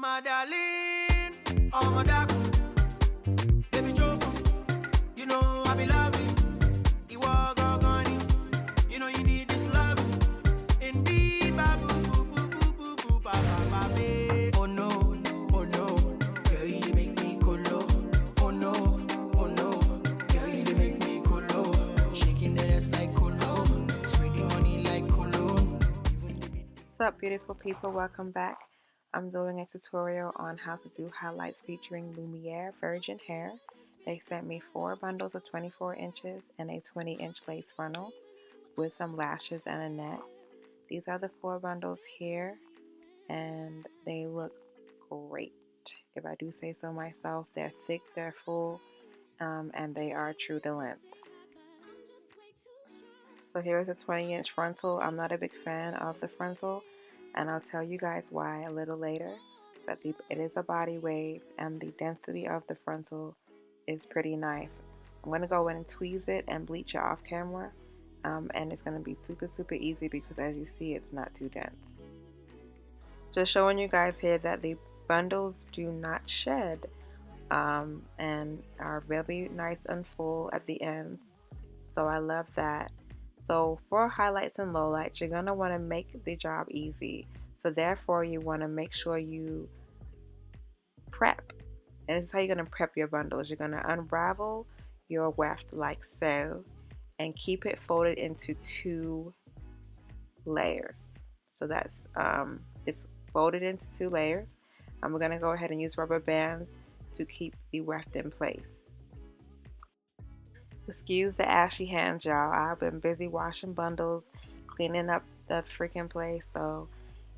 my darling, oh my dark, baby Jofa, you know I be loving, you are gone, you know you need this love, indeed, babu, boo, boo, boo, boo, boo, ba, ba, ba, ba. Oh no, girl, you make me colo, oh no, girl, you make me colo, shaking the ass like colo, spreading money like colo. What's up, beautiful people? Welcome back. I'm doing a tutorial on how to do highlights featuring Lumiere virgin hair. They sent me 4 bundles of 24 inches and a 20-inch lace frontal with some lashes and a net. These are the 4 bundles here, and they look great. If I do say so myself, they're thick, they're full, and they are true to length. So here's a 20-inch frontal. I'm not a big fan of the frontal, and I'll tell you guys why a little later. But it is a body wave, and the density of the frontal is pretty nice. I'm going to go in and tweeze it and bleach it off camera, and it's going to be super easy because, as you see, it's not too dense. Just showing you guys here that the bundles do not shed, and are really nice and full at the ends. So I love that. So for highlights and lowlights, you're going to want to make the job easy. So therefore, you want to make sure you prep. And this is how you're going to prep your bundles. You're going to unravel your weft like so and keep it folded into 2 layers. So that's it's folded into 2 layers. And we're going to go ahead and use rubber bands to keep the weft in place. Excuse the ashy hands, y'all. I've been busy washing bundles, cleaning up the freaking place. So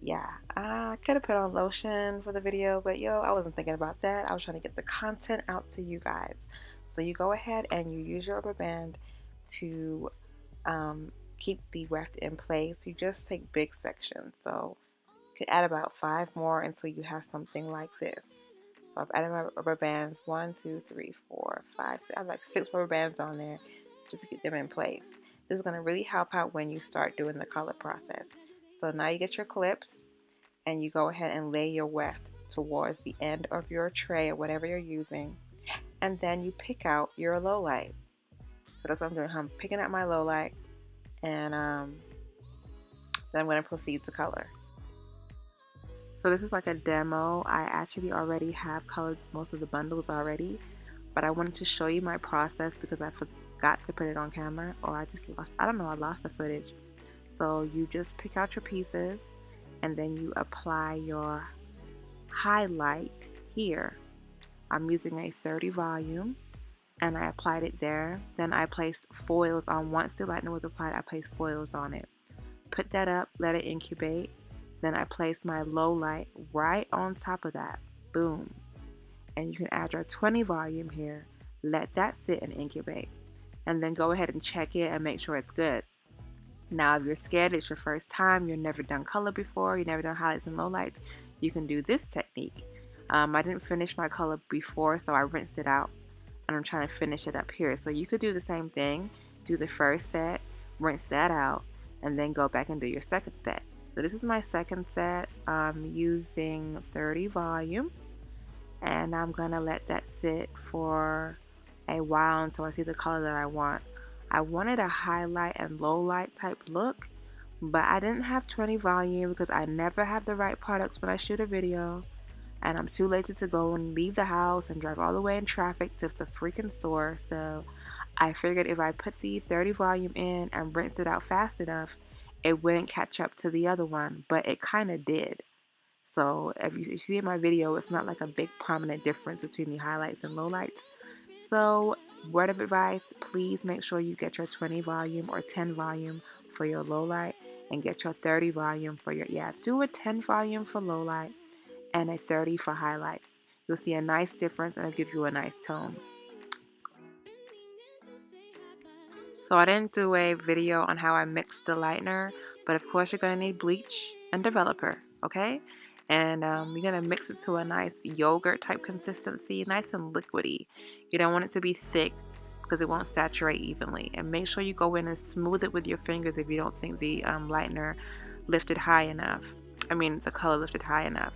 yeah, I could have put on lotion for the video, but I wasn't thinking about that. I was trying to get the content out to you guys. So you go ahead and you use your rubber band to keep the weft in place. You just take big sections. So you could add about 5 more until you have something like this. So I've added my rubber bands, 1, 2, 3, 4, 5, 6. I have like 6 rubber bands on there just to get them in place. This is going to really help out when you start doing the color process. So now you get your clips and you go ahead and lay your weft towards the end of your tray or whatever you're using. And then you pick out your low light. So that's what I'm doing. I'm picking out my low light, and then I'm going to proceed to color. So this is like a demo. I actually already have colored most of the bundles already, but I wanted to show you my process because I forgot to put it on camera, or I lost the footage. So you just pick out your pieces and then you apply your highlight here. I'm using a 30 volume and I applied it there. Then I placed foils on. Once the lightner was applied, I placed foils on it. Put that up, let it incubate. Then I place my low light right on top of that. Boom. And you can add your 20 volume here. Let that sit and incubate. And then go ahead and check it and make sure it's good. Now, if you're scared, it's your first time, you've never done color before, you've never done highlights and lowlights, you can do this technique. I didn't finish my color before, so I rinsed it out. And I'm trying to finish it up here. So you could do the same thing. Do the first set, rinse that out, and then go back and do your second set. So this is my second set. I'm using 30 volume, and I'm gonna let that sit for a while until I see the color that I want. I wanted a highlight and low light type look, but I didn't have 20 volume because I never have the right products when I shoot a video, and I'm too lazy to go and leave the house and drive all the way in traffic to the freaking store. So I figured if I put the 30 volume in and rinsed it out fast enough, it wouldn't catch up to the other one, but it kind of did. So if you see in my video, it's not like a big prominent difference between the highlights and lowlights. So word of advice, please make sure you get your 20 volume or 10 volume for your lowlight and get your 30 volume for your, do a 10 volume for lowlight and a 30 for highlight. You'll see a nice difference and it'll give you a nice tone. So I didn't do a video on how I mixed the lightner, but of course you're going to need bleach and developer, okay? And you're going to mix it to a nice yogurt type consistency, nice and liquidy. You don't want it to be thick because it won't saturate evenly. And make sure you go in and smooth it with your fingers if you don't think the lightner lifted high enough. The color lifted high enough.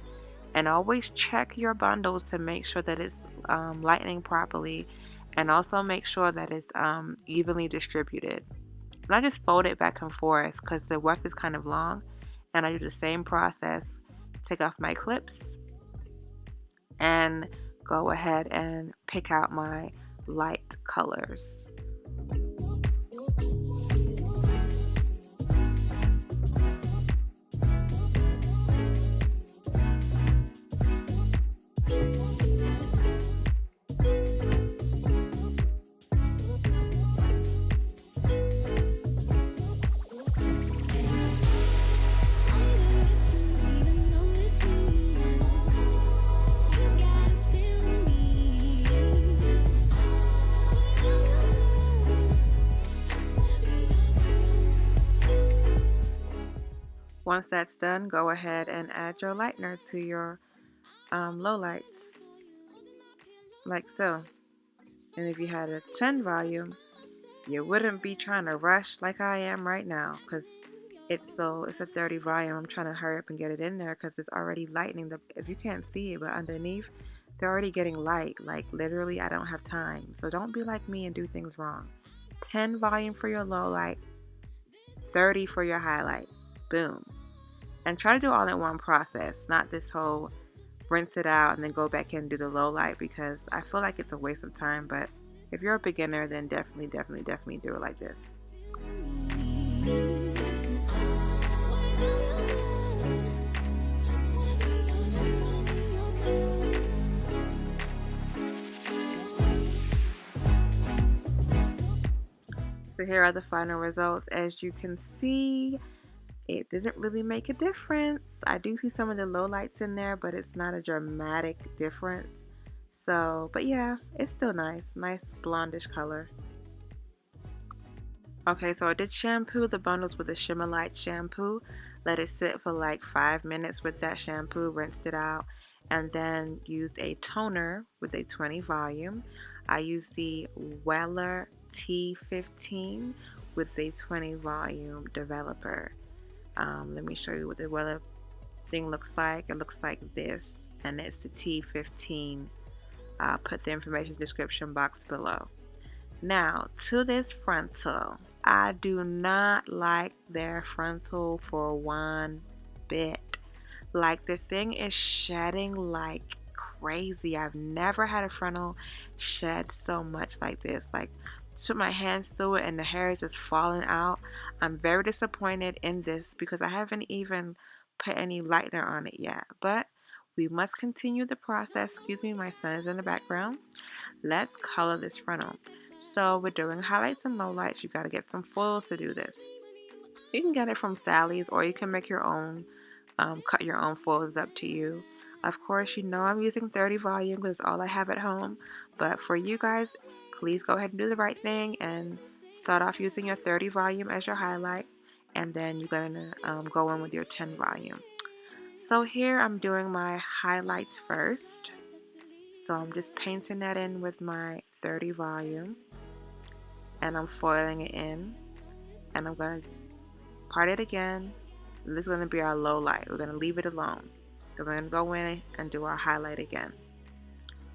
And always check your bundles to make sure that it's lightening properly, and also make sure that it's evenly distributed. And I just fold it back and forth because the weft is kind of long, and I do the same process. Take off my clips and go ahead and pick out my light colors. Once that's done, go ahead and add your lightner to your low lights, like so. And if you had a 10 volume, you wouldn't be trying to rush like I am right now, because it's a 30 volume. I'm trying to hurry up and get it in there because it's already lightening. If you can't see it, but underneath, they're already getting light. Like literally, I don't have time. So don't be like me and do things wrong. 10 volume for your low light, 30 for your highlight. Boom. And try to do all in one process, not this whole rinse it out and then go back in and do the low light, because I feel like it's a waste of time. But if you're a beginner, then definitely do it like this. So here are the final results. As you can see, it didn't really make a difference. I do see some of the low lights in there, but it's not a dramatic difference. So, but yeah, it's still nice blondish color. Okay, so I did shampoo the bundles with a shimmer light shampoo. Let it sit for like 5 minutes with that shampoo, rinsed it out, and then used a toner with a 20 volume. I used the Weller T15 with a 20 volume developer. Let me show you what the Weller thing looks like. It looks like this, and it's the T15. I'll put the information description box below. Now, to this Frontal, I do not like their Frontal for one bit. Like, the thing is shedding like crazy. I've never had a Frontal shed so much like this. Like, put my hands through it and the hair is just falling out. I'm very disappointed in this because I haven't even put any lightener on it yet. But we must continue the process. Excuse me, my son is in the background. Let's color this Frontal. So we're doing highlights and lowlights. You got to get some foils to do this. You can get it from Sally's, or you can make your own, cut your own foils. It's up to you. Of course, you know I'm using 30 volume because it's all I have at home. But for you guys, please go ahead and do the right thing and start off using your 30 volume as your highlight. And then you're going to go in with your 10 volume. So here I'm doing my highlights first. So I'm just painting that in with my 30 volume. And I'm foiling it in. And I'm going to part it again. This is going to be our low light. We're going to leave it alone. Then we're going to go in and do our highlight again.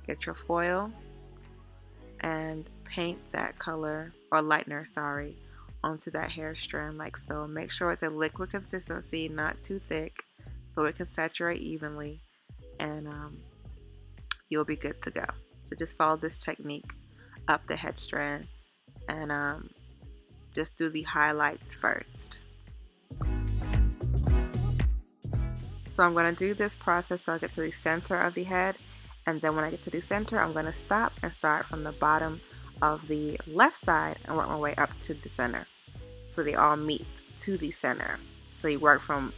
Get your foil and paint that color, or lightener, sorry, onto that hair strand like so. Make sure it's a liquid consistency, not too thick, so it can saturate evenly, and you'll be good to go. So just follow this technique up the head strand and just do the highlights first. So I'm going to do this process so I get to the center of the head, and then when I get to the center, I'm going to stop and start from the bottom of the left side and work my way up to the center, so they all meet to the center. So you work from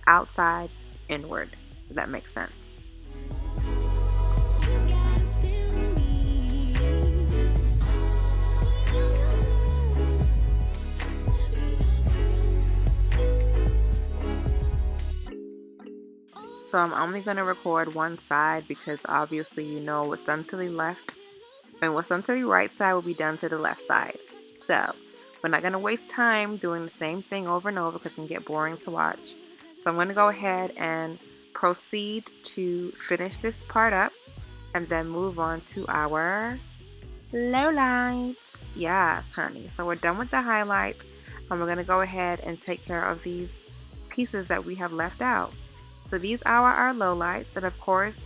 outside inward, if that makes sense. So I'm only going to record one side because obviously you know what's done to the left and what's done to the right side will be done to the left side. So we're not going to waste time doing the same thing over and over because it can get boring to watch. So I'm going to go ahead and proceed to finish this part up and then move on to our lowlights. Yes, honey. So we're done with the highlights, and we're going to go ahead and take care of these pieces that we have left out. So these are our lowlights, and of course,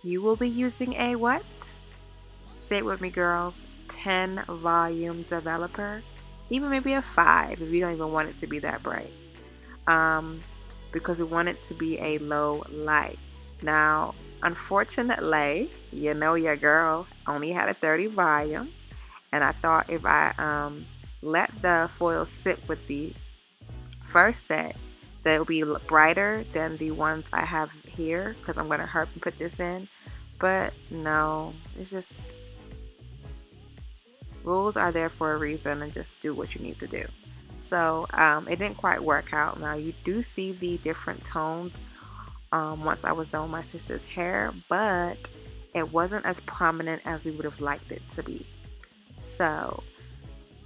you will be using a what? Say it with me, girls. 10 volume developer. Even maybe a 5 if you don't even want it to be that bright. Because we want it to be a low light. Now, unfortunately, you know your girl only had a 30 volume, and I thought if I let the foil sit with the first set, that it will be brighter than the ones I have here, because I'm going to hurry and put this in. But no, it's just, rules are there for a reason, and just do what you need to do. So it didn't quite work out. Now you do see the different tones once I was done with my sister's hair, but it wasn't as prominent as we would have liked it to be. So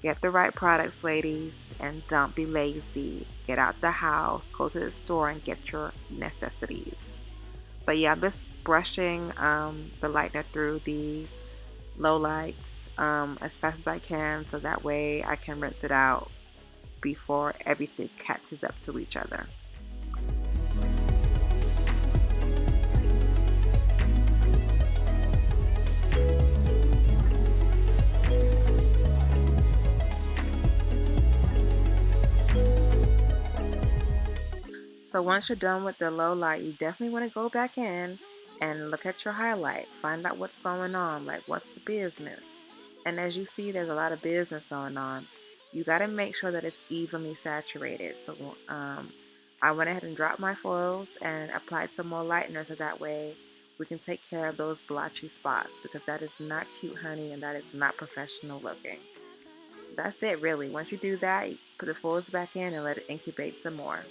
get the right products, ladies, and don't be lazy. Get out the house, go to the store, and get your necessities. But yeah, I'm just brushing the lightner through the lowlights as fast as I can, so that way I can rinse it out before everything catches up to each other. So once you're done with the low light, you definitely want to go back in and look at your highlight. Find out what's going on, like what's the business. And as you see, there's a lot of business going on. You got to make sure that it's evenly saturated. So I went ahead and dropped my foils and applied some more lightener, so that way we can take care of those blotchy spots, because that is not cute, honey, and that is not professional looking. That's it, really. Once you do that, you put the foils back in and let it incubate some more.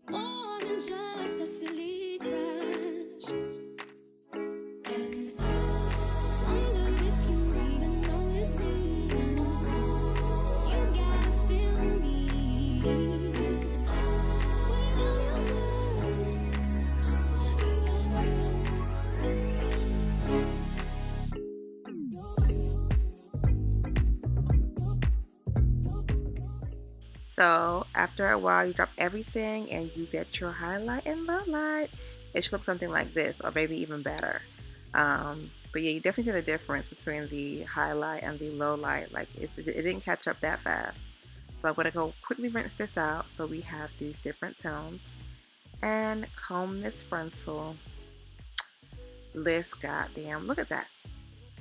More than just a silly crush. And I wonder if you even notice me. You gotta feel me. When I'm just wanna be So after a while, you drop everything and you get your highlight and low light. It should look something like this, or maybe even better. But yeah, you definitely see the difference between the highlight and the low light. Like it didn't catch up that fast. So I'm gonna go quickly rinse this out so we have these different tones, and comb this frontal. This goddamn, look at that.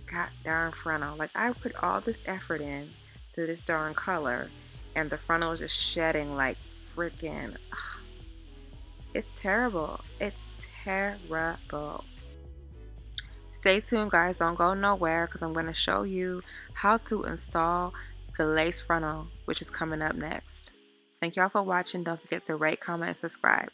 God darn frontal. Like I put all this effort in to this darn color, and the frontal is just shedding like freaking. It's terrible. It's terrible. Stay tuned, guys. Don't go nowhere, because I'm going to show you how to install the lace frontal, which is coming up next. Thank y'all for watching. Don't forget to rate, comment, and subscribe.